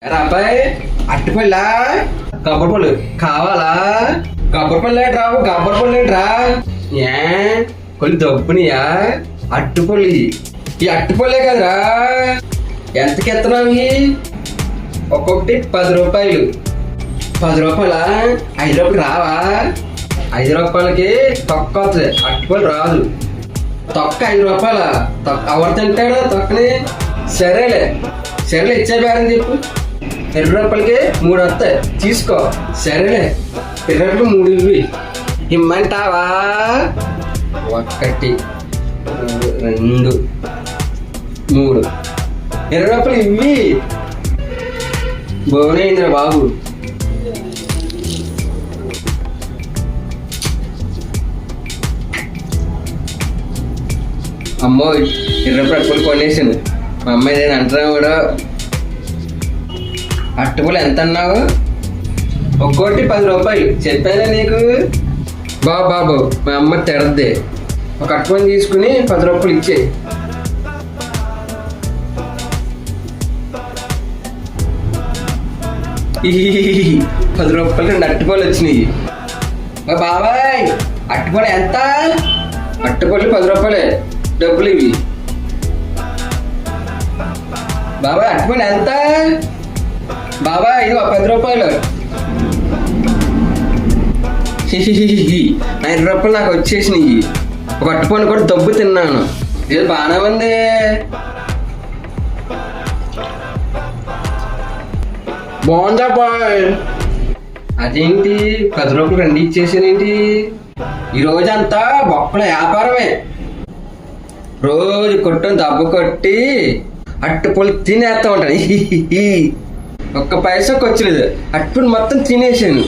అబ్బాయి అట్టుపల్లా కొబ్బరి పళ్ళు కావాలా? కొబ్బరి పళ్ళు రావు, కొబ్బరి పళ్ళు రా. ఏ కొన్ని దబ్బునియా? అట్టుపల్లి ఈ అట్టుపల్లే కదరా. ఎంతకి ఎత్తనావు? ఒక్కొక్కటి 10 రూపాయలు. 10 రూపాయలా? 5 రూపాయలు రావా? 5 రూపాయలకి తొక్క వస్తుంది, అట్టుపల్లి రాదు. తొక్క 5 రూపాయల తొక్క ఎవరు తింటాడు తొక్కని? సరేలే సరేలే ఇచ్చే బేరం చెప్పు. 2 రూపాయలకి 3 వస్తాయి, తీసుకో. సరేలే 2 రూపాయలు 3 ఇవి ఇమ్మంటావా? 1 2 3 20 రూపాయలు ఇవి. బోనైందిరా బాబు. అమ్మో 20 రూపాయలు అట్టుపల్లి కొనేసాను. మా అమ్మాయి నేను అంటున్నా కూడా. అట్టుపల్లి ఎంత అన్నావు? ఒక్కోటి 10 రూపాయలు చెప్పానా నీకు? బాబు మా అమ్మ తిడద్ది. ఒక అట్టుపల్లి తీసుకుని 10 రూపాయలు ఇచ్చే. ఈ 10 రూపాయలు 2 అట్టుపల్లి వచ్చినాయి. బాబాయ్ అట్టుపల్లి ఎంత? అట్టుపల్లి 10 రూపాయలే, డబ్బులు ఇవి. బాబాయ్ అట్టుపల్లి ఎంత? బాబాయ్ ఇది 10 రూపాయలు. 9 రూపాయలు నాకు వచ్చేసినాయి. ఒక అట్టుపల్లి కూడా దబ్బు తిన్నాను. ఇది బాగానే ఉంది. బాగుందా బాయ్? అదేంటి 10 రూపాయలు 2 ఇచ్చేసానేంటి? ఈ రోజంతా బొక్కల వ్యాపారమే. రోజు కొట్టుని దెబ్బ కొట్టి అట్టుపల్లి తినేస్తా ఉంటాను. ఒక్క పైసా ఖర్చు లేదు, అట్టుపల్లి మొత్తం తినేసాను.